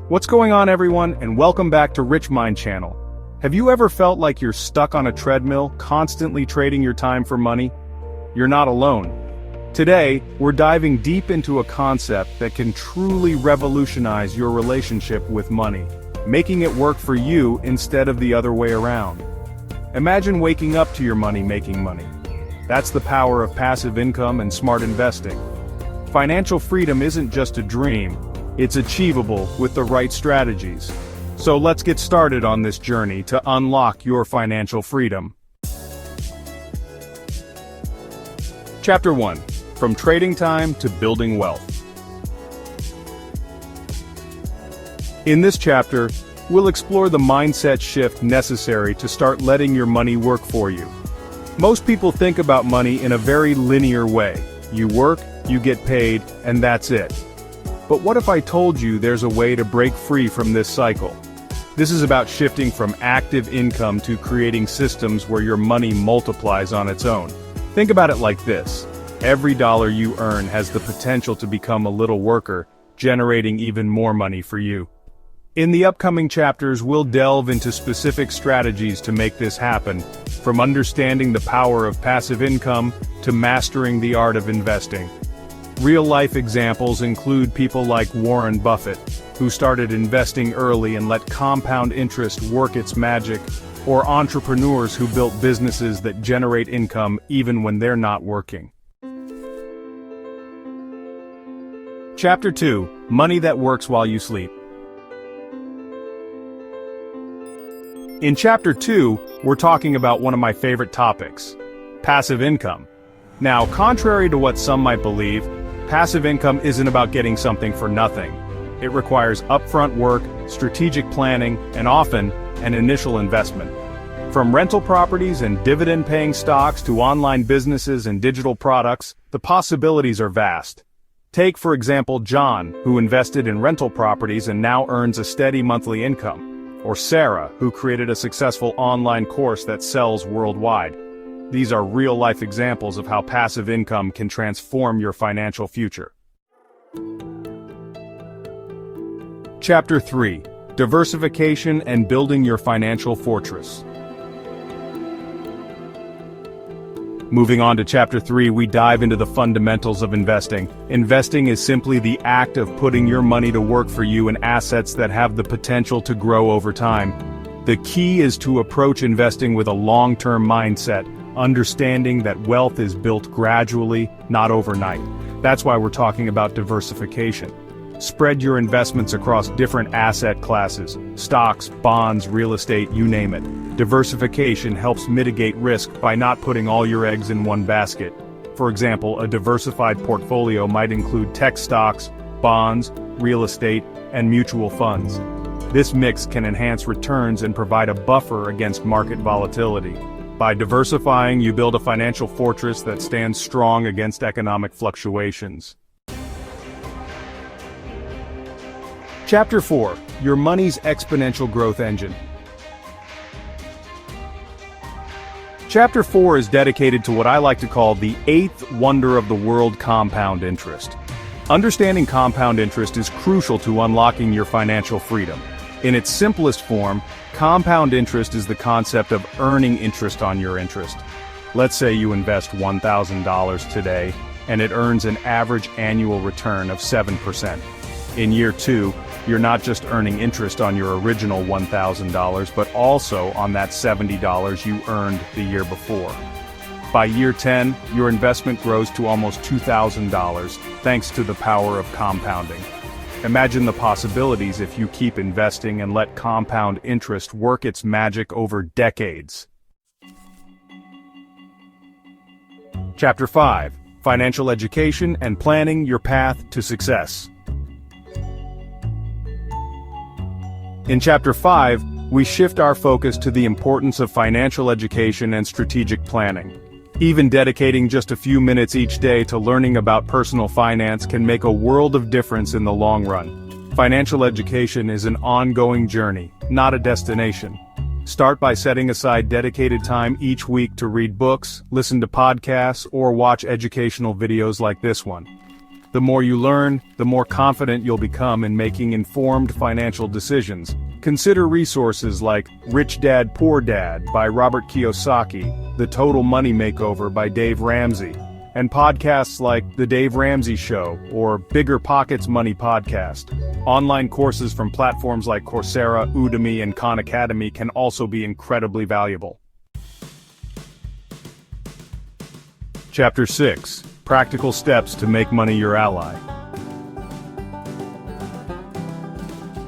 What's going on, everyone, and welcome back to Rich Mind Channel. Have you ever felt like you're stuck on a treadmill, constantly trading your time for money? You're not alone. Today, we're diving deep into a concept that can truly revolutionize your relationship with money, making it work for you instead of the other way around. Imagine waking up to your money making money. That's the power of passive income and smart investing. Financial freedom isn't just a dream. It's achievable with the right strategies. So let's get started on this journey to unlock your financial freedom. Chapter 1. From trading time to building wealth. In this chapter, we'll explore the mindset shift necessary to start letting your money work for you. Most people think about money in a very linear way. You work, you get paid, and that's it. But what if I told you there's a way to break free from this cycle? This is about shifting from active income to creating systems where your money multiplies on its own. Think about it like this. Every dollar you earn has the potential to become a little worker, generating even more money for you. In the upcoming chapters, we'll delve into specific strategies to make this happen, from understanding the power of passive income to mastering the art of investing. Real-life examples include people like Warren Buffett, who started investing early and let compound interest work its magic, or entrepreneurs who built businesses that generate income even when they're not working. Chapter 2. Money that works while you sleep. In Chapter 2, we're talking about one of my favorite topics, passive income. Now, contrary to what some might believe, passive income isn't about getting something for nothing. It requires upfront work, strategic planning, and often, an initial investment. From rental properties and dividend-paying stocks to online businesses and digital products, the possibilities are vast. Take, for example, John, who invested in rental properties and now earns a steady monthly income. Or Sarah, who created a successful online course that sells worldwide. These are real-life examples of how passive income can transform your financial future. Chapter 3. Diversification and building your financial fortress. Moving on to Chapter 3, we dive into the fundamentals of investing. Investing is simply the act of putting your money to work for you in assets that have the potential to grow over time. The key is to approach investing with a long-term mindset, understanding that wealth is built gradually, not overnight. That's why we're talking about diversification. Spread your investments across different asset classes, stocks, bonds, real estate, you name it. Diversification helps mitigate risk by not putting all your eggs in one basket. For example, a diversified portfolio might include tech stocks, bonds, real estate, and mutual funds. This mix can enhance returns and provide a buffer against market volatility. By diversifying, you build a financial fortress that stands strong against economic fluctuations. Chapter 4. Your money's exponential growth engine. Chapter 4 is dedicated to what I like to call the eighth wonder of the world, compound interest. Understanding compound interest is crucial to unlocking your financial freedom. In its simplest form, compound interest is the concept of earning interest on your interest. Let's say you invest $1,000 today, and it earns an average annual return of 7%. In year 2, you're not just earning interest on your original $1,000, but also on that $70 you earned the year before. By year 10, your investment grows to almost $2,000, thanks to the power of compounding. Imagine the possibilities if you keep investing and let compound interest work its magic over decades. Chapter 5. Financial Education and Planning Your Path to Success. In Chapter 5, we shift our focus to the importance of financial education and strategic planning. Even dedicating just a few minutes each day to learning about personal finance can make a world of difference in the long run. Financial education is an ongoing journey, not a destination. Start by setting aside dedicated time each week to read books, listen to podcasts, or watch educational videos like this one. The more you learn, the more confident you'll become in making informed financial decisions. Consider resources like Rich Dad Poor Dad by Robert Kiyosaki, The Total Money Makeover by Dave Ramsey, and podcasts like The Dave Ramsey Show or Bigger Pockets Money Podcast. Online courses from platforms like Coursera, Udemy, and Khan Academy can also be incredibly valuable. Chapter 6. Practical Steps to Make Money Your Ally.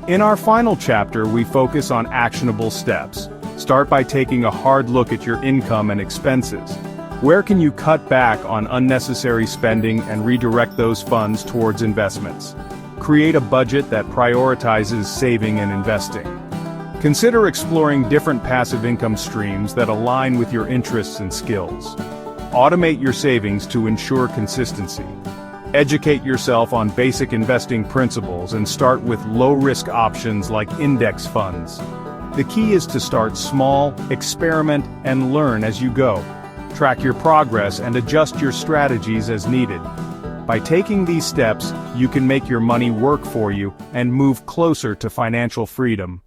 In our final chapter, we focus on actionable steps. Start by taking a hard look at your income and expenses. Where can you cut back on unnecessary spending and redirect those funds towards investments? Create a budget that prioritizes saving and investing. Consider exploring different passive income streams that align with your interests and skills. Automate your savings to ensure consistency. Educate yourself on basic investing principles and start with low-risk options like index funds. The key is to start small, experiment, and learn as you go. Track your progress and adjust your strategies as needed. By taking these steps, you can make your money work for you and move closer to financial freedom.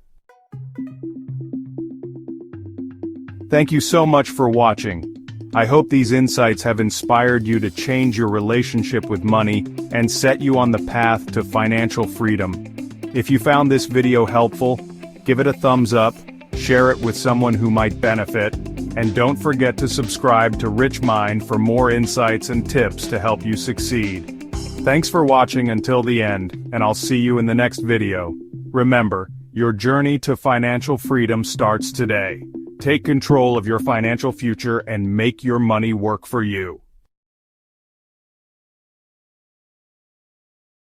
Thank you so much for watching. I hope these insights have inspired you to change your relationship with money and set you on the path to financial freedom. If you found this video helpful, give it a thumbs up, share it with someone who might benefit, and don't forget to subscribe to Rich Mind for more insights and tips to help you succeed. Thanks for watching until the end, and I'll see you in the next video. Remember, your journey to financial freedom starts today. Take control of your financial future and make your money work for you.